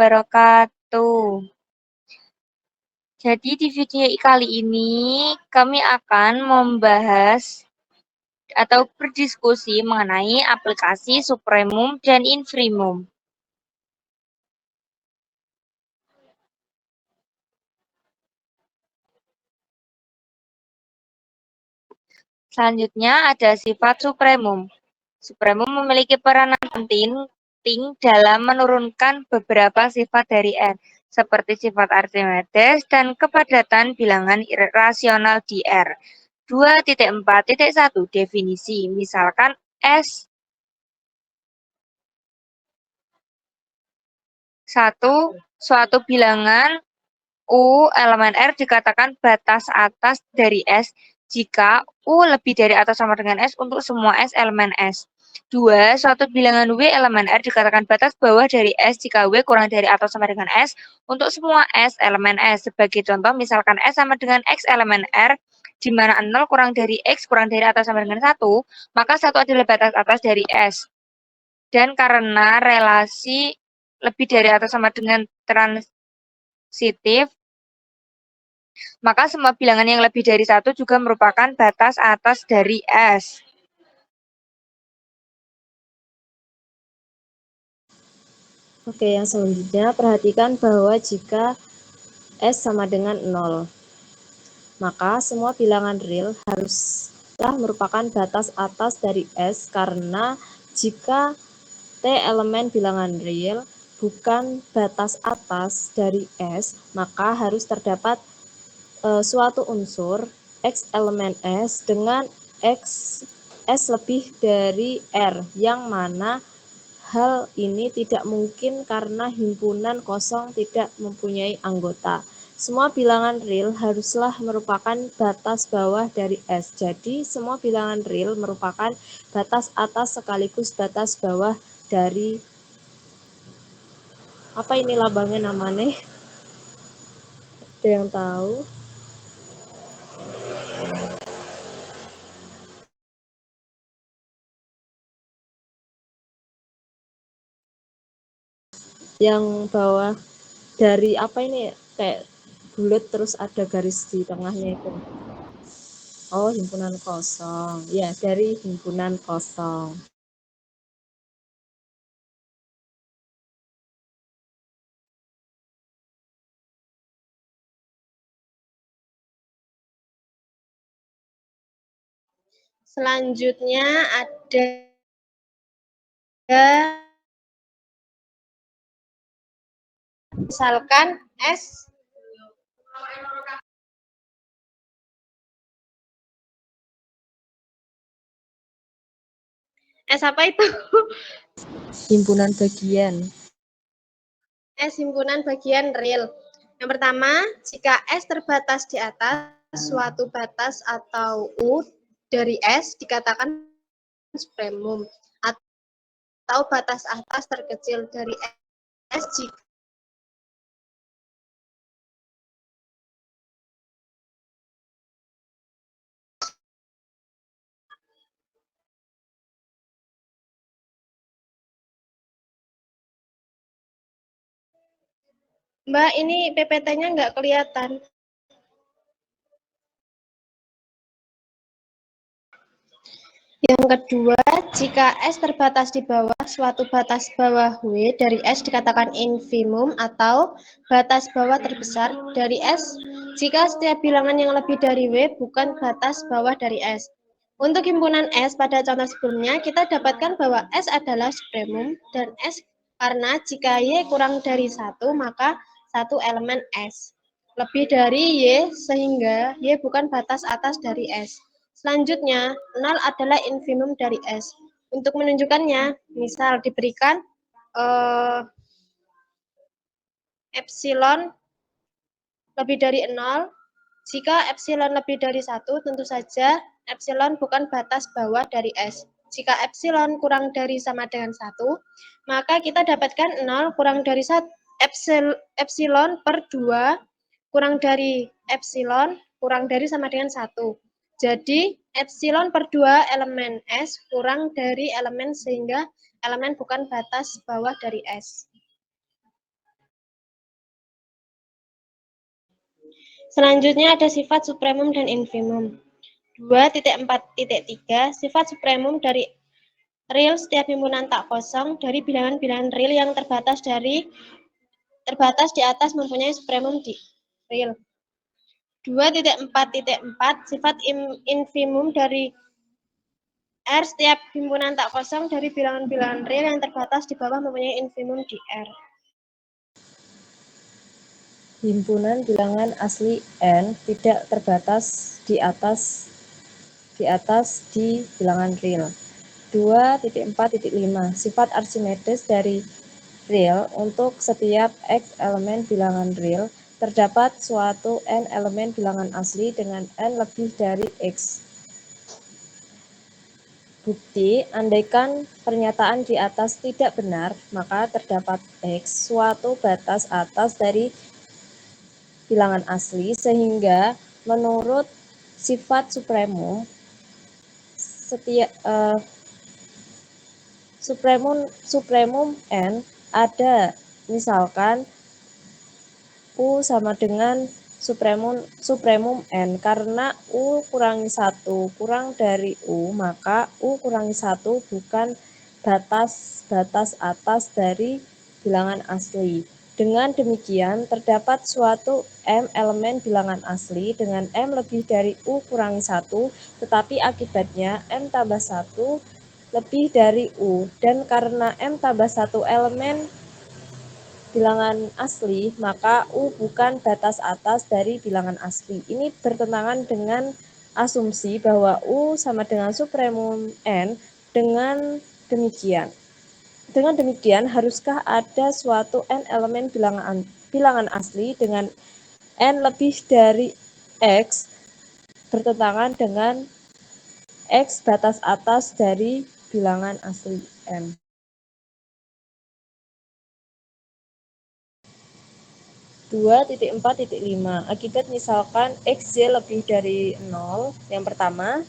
wabarakatuh. Jadi di video kali ini kami akan membahas atau berdiskusi mengenai aplikasi Supremum dan Infrimum. Selanjutnya ada sifat Supremum. Supremum memiliki peranan penting dalam menurunkan beberapa sifat dari R, seperti sifat Archimedes dan kepadatan bilangan rasional di R. 2.4.1 definisi, misalkan S 1 suatu bilangan U elemen R dikatakan batas atas dari S jika U lebih dari atau sama dengan S untuk semua S elemen S. 2. Suatu bilangan W elemen R dikatakan batas bawah dari S jika W kurang dari atau sama dengan S untuk semua S elemen S. Sebagai contoh, misalkan S sama dengan X elemen R, di mana 0 kurang dari X kurang dari atau sama dengan 1, maka 1 adalah batas atas dari S. Dan karena relasi lebih dari atau sama dengan transitif, maka semua bilangan yang lebih dari 1 juga merupakan batas atas dari S. Oke, yang selanjutnya perhatikan bahwa jika S sama dengan 0, maka semua bilangan real haruslah merupakan batas atas dari S, karena jika T elemen bilangan real bukan batas atas dari S, maka harus terdapat suatu unsur X elemen S dengan X S lebih dari R, yang mana hal ini tidak mungkin karena himpunan kosong tidak mempunyai anggota. Semua bilangan real haruslah merupakan batas bawah dari S. Jadi, semua bilangan real merupakan batas atas sekaligus batas bawah dari, apa ini lambangnya namanya? Ada yang tahu? Yang bawah dari apa ini, kayak bulat terus ada garis di tengahnya itu. Oh, himpunan kosong. Ya, dari himpunan kosong. Selanjutnya ada misalkan S apa itu? Himpunan bagian. S himpunan bagian real. Yang pertama, jika S terbatas di atas suatu batas atau U dari S dikatakan supremum, atau batas atas terkecil dari S jika Mbak, ini PPT-nya nggak kelihatan. Yang kedua, jika S terbatas di bawah suatu batas bawah W dari S dikatakan infimum atau batas bawah terbesar dari S jika setiap bilangan yang lebih dari W bukan batas bawah dari S. Untuk himpunan S pada contoh sebelumnya, kita dapatkan bahwa S adalah supremum dan S karena jika Y kurang dari 1, maka satu elemen S lebih dari Y sehingga Y bukan batas atas dari S. Selanjutnya, 0 adalah infimum dari S. Untuk menunjukkannya, misal diberikan epsilon lebih dari 0. Jika epsilon lebih dari 1, tentu saja epsilon bukan batas bawah dari S. Jika epsilon kurang dari sama dengan 1, maka kita dapatkan 0 kurang dari 1, epsilon per 2 kurang dari epsilon kurang dari sama dengan 1. Jadi, epsilon per 2 elemen S kurang dari elemen sehingga elemen bukan batas bawah dari S. Selanjutnya ada sifat supremum dan infimum. 2.4.3 Sifat supremum dari real setiap himpunan tak kosong dari bilangan-bilangan real yang terbatas di atas mempunyai supremum di real. 2.4.4 Sifat infimum dari R setiap himpunan tak kosong dari bilangan-bilangan real yang terbatas di bawah mempunyai infimum di R. Himpunan bilangan asli n tidak terbatas di atas di bilangan real. 2.4.5 Sifat Archimedes dari real untuk setiap x elemen bilangan real terdapat suatu n elemen bilangan asli dengan n lebih dari x. Bukti, andaikan pernyataan di atas tidak benar, maka terdapat x suatu batas atas dari bilangan asli sehingga menurut sifat supremum supremum n ada, misalkan U sama dengan supremum n. Karena U kurangi 1 kurang dari U, maka U kurangi 1 bukan batas atas dari bilangan asli. Dengan demikian, terdapat suatu M elemen bilangan asli dengan M lebih dari U kurangi 1, tetapi akibatnya M tambah 1 lebih dari U. Dan karena M tambah 1 elemen bilangan asli, maka U bukan batas atas dari bilangan asli. Ini bertentangan dengan asumsi bahwa U sama dengan supremum N. Dengan demikian, haruskah ada suatu N elemen bilangan asli dengan N lebih dari X bertentangan dengan X batas atas dari bilangan asli N. 2.4.5 Akibat misalkan XY lebih dari 0, yang pertama,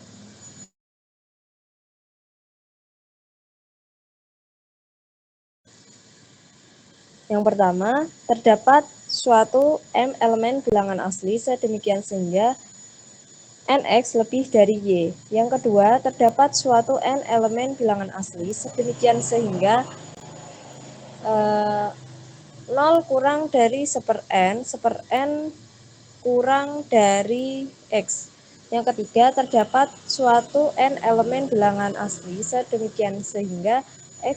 terdapat suatu M elemen bilangan asli sedemikian sehingga NX lebih dari Y. Yang kedua, terdapat suatu N elemen bilangan asli sedemikian sehingga 0 kurang dari seper N kurang dari X. Yang ketiga, terdapat suatu N elemen bilangan asli sedemikian sehingga N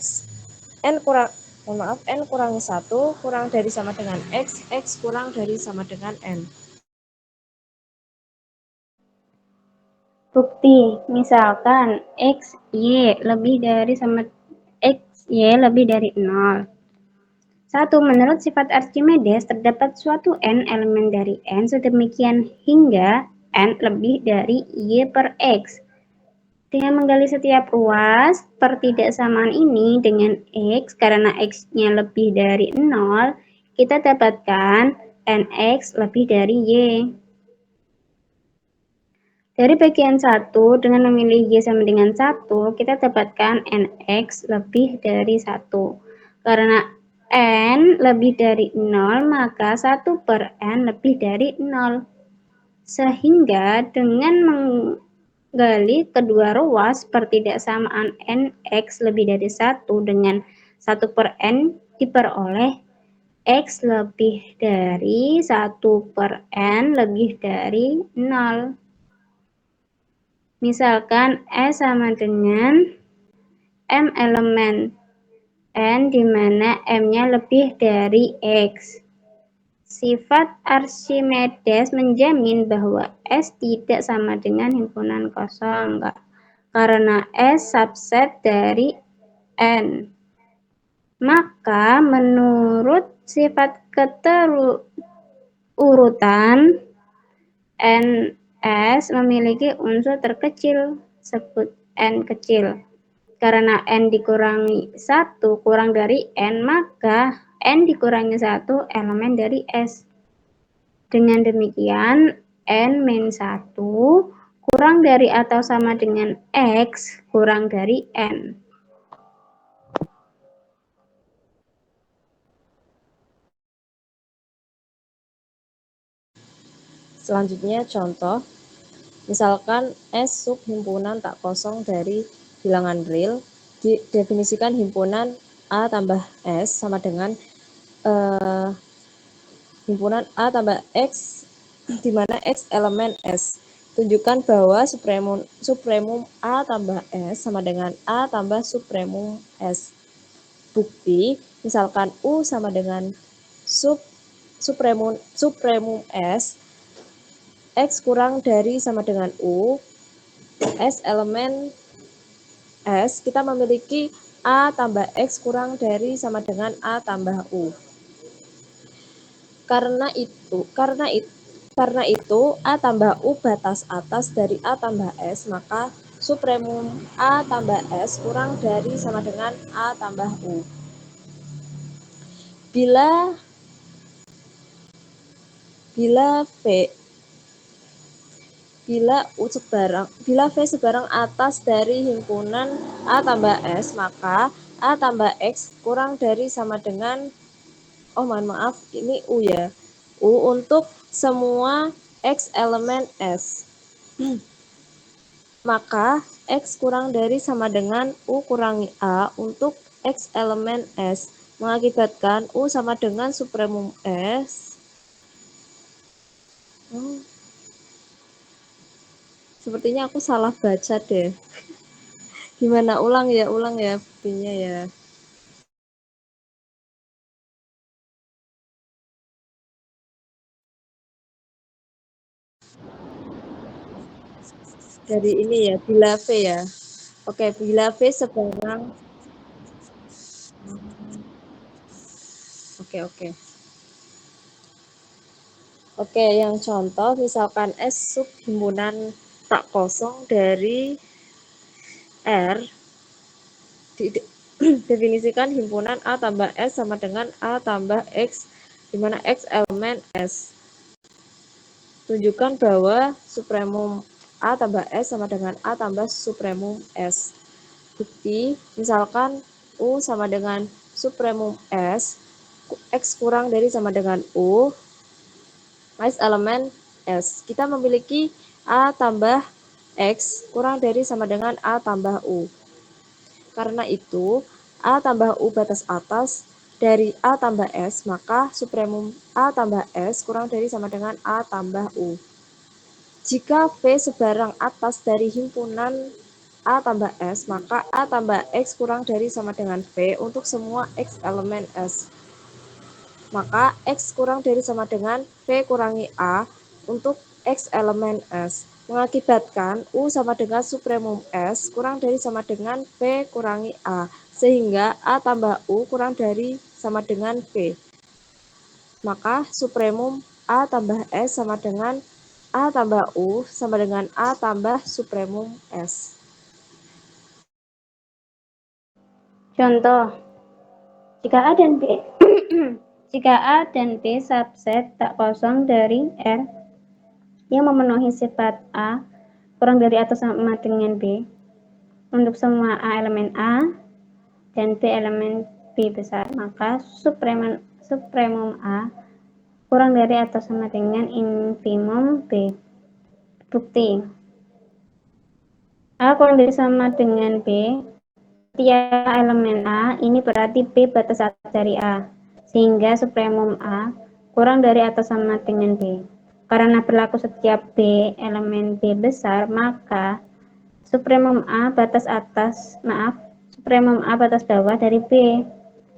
kurangi 1 kurang dari sama dengan X kurang dari sama dengan N. Bukti, misalkan XY lebih dari 0. 1. Menurut sifat Archimedes, terdapat suatu N elemen dari N sedemikian hingga N lebih dari Y per X. Dengan menggali setiap ruas pertidaksamaan ini dengan X, karena X-nya lebih dari 0, kita dapatkan NX lebih dari Y. Dari bagian 1, dengan memilih Y sama dengan 1, kita dapatkan NX lebih dari 1. Karena N lebih dari 0, maka 1 per N lebih dari 0. Sehingga dengan menggali kedua ruas pertidaksamaan NX lebih dari 1 dengan 1 per N diperoleh X lebih dari 1 per N lebih dari 0. Misalkan S sama dengan M elemen N di mana M-nya lebih dari X. Sifat Archimedes menjamin bahwa S tidak sama dengan himpunan kosong, karena S subset dari N. Maka menurut sifat keterurutan, NS memiliki unsur terkecil, sebut N kecil. Karena N dikurangi 1 kurang dari N, maka N dikurangi 1 elemen dari S. Dengan demikian, N-1 kurang dari atau sama dengan X kurang dari N. Selanjutnya contoh, misalkan S sub himpunan tak kosong dari bilangan real, didefinisikan himpunan A tambah S sama dengan himpunan A tambah X, di mana X elemen S. Tunjukkan bahwa supremum A tambah S sama dengan A tambah supremum S. Bukti, misalkan U sama dengan supremum S, X kurang dari sama dengan U, S elemen S, kita memiliki A tambah X kurang dari sama dengan A tambah U. Karena itu A tambah U batas atas dari A tambah S, maka supremum A tambah S kurang dari sama dengan A tambah U. Bila V sebarang atas dari himpunan A tambah S, maka A tambah X kurang dari sama dengan, ini U ya, U untuk semua X elemen S. Maka X kurang dari sama dengan U kurangi A untuk X elemen S, mengakibatkan U sama dengan supremum S. Sepertinya aku salah baca deh. Gimana, ulang ya buktinya ya. Dari ini ya, bila V ya. Oke, bila V sebarang. Oke. Oke, yang contoh misalkan S sub himpunan tak kosong dari R, definisikan himpunan A tambah S sama dengan A tambah X, di mana X elemen S. Tunjukkan bahwa supremum A tambah S sama dengan A tambah supremum S. Bukti, misalkan U sama dengan supremum S, X kurang dari sama dengan U, X elemen S. Kita memiliki A tambah X kurang dari sama dengan A tambah U. Karena itu, A tambah U batas atas dari A tambah S, maka supremum A tambah S kurang dari sama dengan A tambah U. Jika V sebarang atas dari himpunan A tambah S, maka A tambah X kurang dari sama dengan V untuk semua X elemen S. Maka X kurang dari sama dengan V kurangi A untuk X elemen S, mengakibatkan U sama dengan supremum S kurang dari sama dengan V kurangi A, sehingga A tambah U kurang dari sama dengan V. Maka supremum A tambah S sama dengan A tambah U sama dengan A tambah supremum S. Contoh, jika A dan B jika A dan B subset tak kosong dari R yang memenuhi sifat A kurang dari atau sama dengan B untuk semua A elemen A dan B elemen B besar, maka supremum A kurang dari atau sama dengan infimum B. Bukti, A kurang dari sama dengan B, setiap elemen A ini berarti B batas atas dari A, sehingga supremum A kurang dari atau sama dengan B. Karena berlaku setiap B elemen B besar, maka supremum A batas bawah dari B.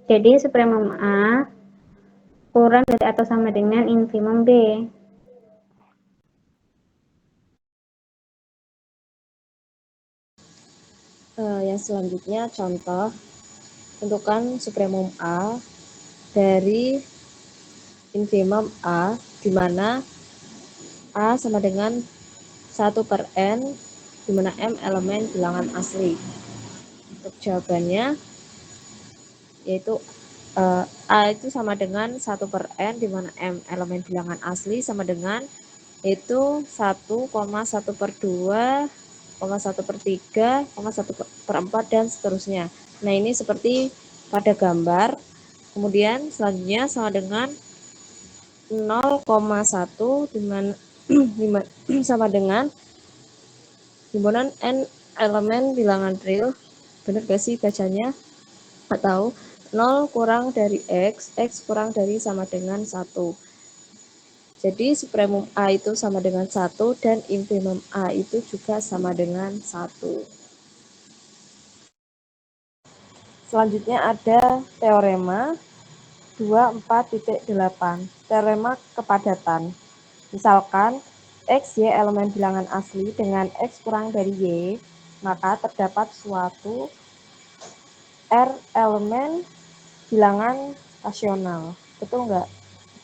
Jadi supremum A kurang dari atau sama dengan infimum B. Yang selanjutnya contoh, tentukan supremum A dari infimum A, di mana A sama dengan 1/n, di mana M elemen bilangan asli. Untuk jawabannya yaitu A itu sama dengan 1/n, di mana M elemen bilangan asli sama dengan yaitu 1,1/2, 1/3, 1/4, dan seterusnya. Nah, ini seperti pada gambar. Kemudian selanjutnya sama dengan 0,1, sama dengan himpunan n elemen bilangan real. Benar gak sih bacanya? Atau 0 kurang dari X kurang dari sama dengan 1. Jadi supremum A itu sama dengan 1 dan infimum A itu juga sama dengan 1. Selanjutnya ada teorema 24.8. Teorema kepadatan. Misalkan X, Y elemen bilangan asli dengan X kurang dari Y, maka terdapat suatu R elemen bilangan rasional. Betul nggak?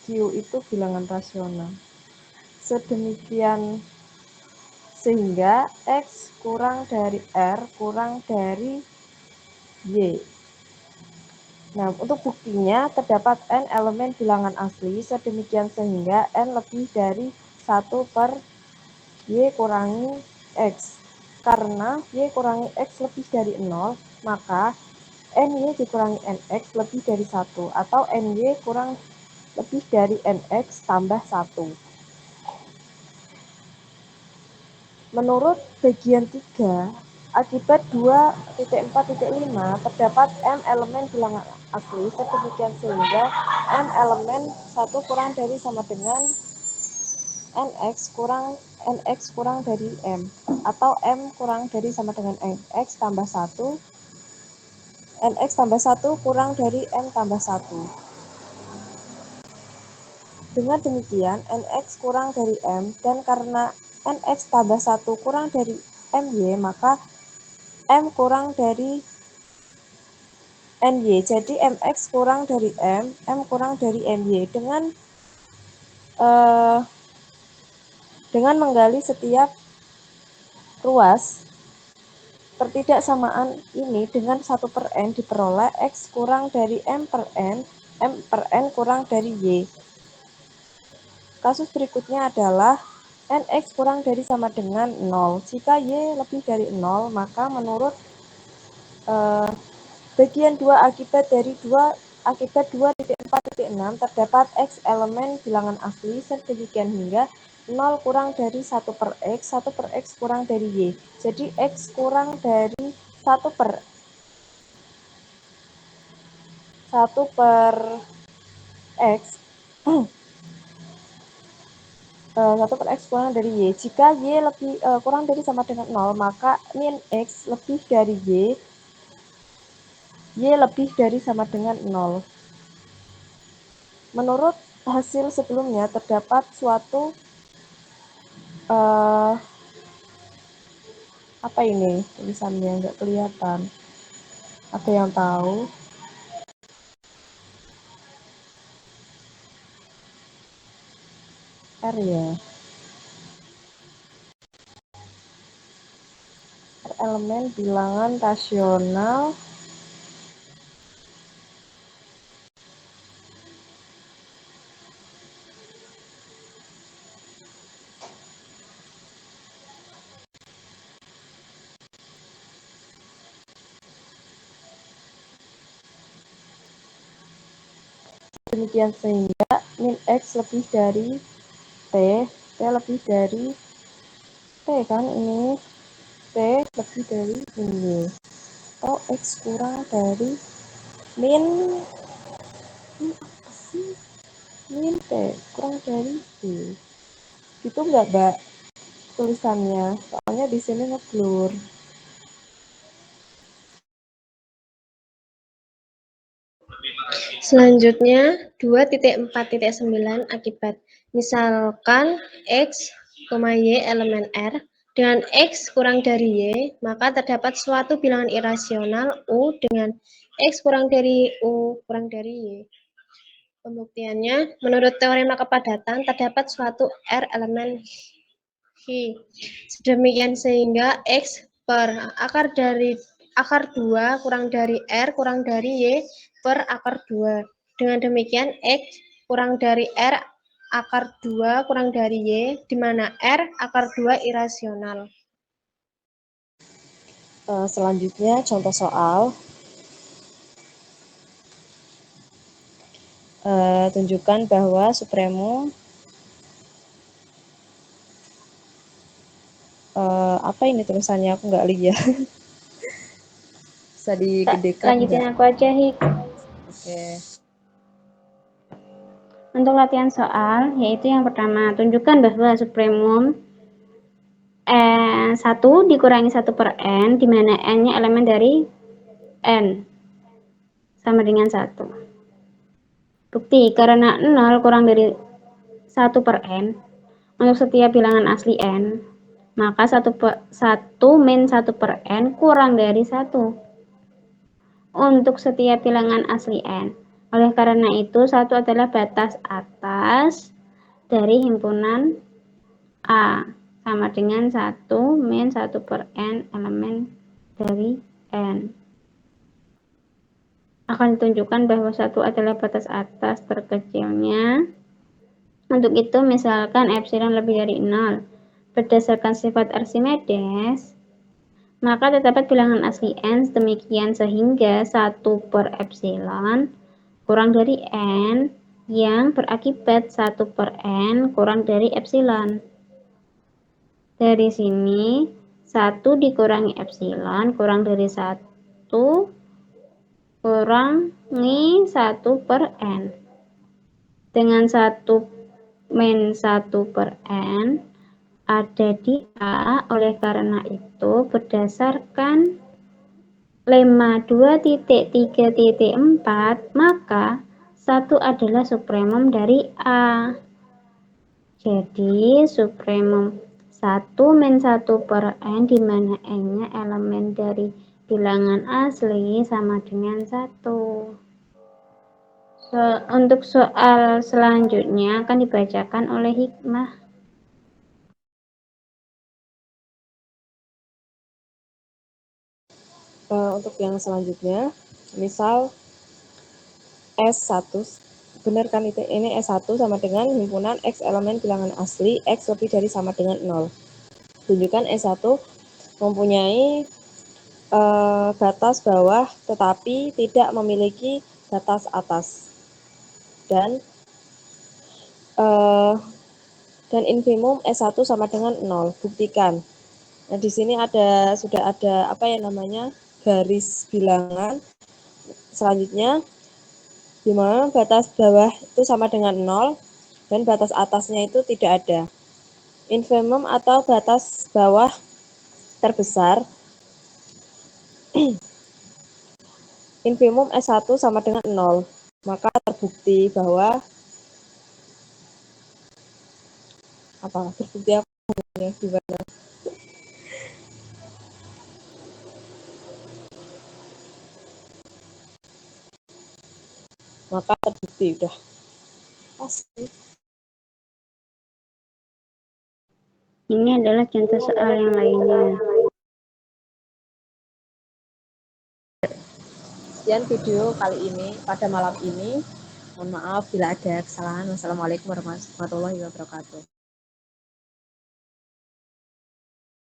Q itu bilangan rasional. Sedemikian sehingga X kurang dari R kurang dari Y. Nah, untuk buktinya terdapat N elemen bilangan asli, sedemikian sehingga N lebih dari 1 per Y kurangi X. Karena Y kurangi X lebih dari 0, maka NY dikurangi NX lebih dari 1, atau NY kurang lebih dari NX tambah 1. Menurut bagian 3, akibat 2.4.5 terdapat M elemen bilangan asli, sedemikian sehingga M elemen 1 kurang dari sama dengan NX kurang dari M, atau M kurang dari sama dengan NX tambah 1, NX tambah 1 kurang dari M tambah 1. Dengan demikian, NX kurang dari M, dan karena NX tambah 1 kurang dari MY, maka M kurang dari NY. Jadi MX kurang dari M kurang dari MY. Dengan menggali setiap ruas pertidaksamaan ini dengan 1 per N diperoleh X kurang dari M per N kurang dari Y. Kasus berikutnya adalah NX kurang dari sama dengan 0. Jika Y lebih dari 0, maka menurut bagian 2 akibat 2.4.6 terdapat X elemen bilangan asli, sedemikian hingga 0 kurang dari 1 per X kurang dari Y. Jadi X kurang dari 1 per X 1 per X kurang dari Y. Jika Y lebih kurang dari sama dengan 0, maka min X lebih dari Y lebih dari sama dengan 0. Menurut hasil sebelumnya terdapat suatu apa ini tulisannya nggak kelihatan. Ada yang tahu? R ya. R elemen bilangan rasional demikian sehingga min X lebih dari T lebih dari T kan ini T lebih dari min Y, atau X kurang dari min T kurang dari Y. Gitu nggak, Mbak, tulisannya? Soalnya di sini ngeblur. Selanjutnya 2.4.9 akibat. Misalkan X, Y elemen R dengan X kurang dari Y, maka terdapat suatu bilangan irasional U dengan X kurang dari U kurang dari Y. Pembuktiannya, menurut teorema kepadatan, terdapat suatu R elemen Hi. Sedemikian sehingga X per akar 2 kurang dari R kurang dari Y per akar 2. Dengan demikian X kurang dari R akar 2 kurang dari Y, di mana R akar 2 irasional. Selanjutnya contoh soal. Tunjukkan bahwa supremum Apa ini tulisannya? Aku nggak lihat. Bisa digedekan Lanjutin nggak? aku aja, Hik. Oke. Untuk latihan soal, yaitu yang pertama, tunjukkan bahwa supremum 1 dikurangi 1 per n, di mana n-nya elemen dari n, sama dengan 1. Bukti, karena 0 kurang dari 1 per n, untuk setiap bilangan asli n, maka 1 min 1 per n kurang dari 1. Untuk setiap bilangan asli n. Oleh karena itu, 1 adalah batas atas dari himpunan A, sama dengan 1 min 1 per n elemen dari n. Akan ditunjukkan bahwa 1 adalah batas atas terkecilnya. Untuk itu, misalkan epsilon lebih dari 0. Berdasarkan sifat Archimedes, maka terdapat bilangan asli n demikian sehingga 1 per epsilon kurang dari n yang berakibat 1 per n kurang dari epsilon. Dari sini, 1 dikurangi epsilon kurang dari 1 kurangi 1 per n. Dengan 1 min 1 per n ada di A, oleh karena itu berdasarkan lemma 2.3.4, maka 1 adalah supremum dari A. Jadi, supremum 1 min 1 per n, di mana n-nya elemen dari bilangan asli sama dengan 1. Untuk soal selanjutnya akan dibacakan oleh Hikmah. Untuk yang selanjutnya, misal S1, benar kan itu? Ini S1 sama dengan himpunan X elemen bilangan asli, X lebih dari sama dengan 0. Tunjukkan S1 mempunyai batas bawah tetapi tidak memiliki batas atas. Dan infimum S1 sama dengan 0. Buktikan. Nah, di sini sudah ada apa ya namanya? Garis bilangan. Selanjutnya, di mana batas bawah itu sama dengan 0 dan batas atasnya itu tidak ada. Infimum atau batas bawah terbesar, infimum S1 sama dengan 0. Maka terbukti bahwa terbukti apa gimana? Maka terbukti udah pasti. Ini adalah contoh soal yang lainnya. Sekian video kali ini pada malam ini. Mohon maaf bila ada kesalahan. Wassalamualaikum warahmatullahi wabarakatuh.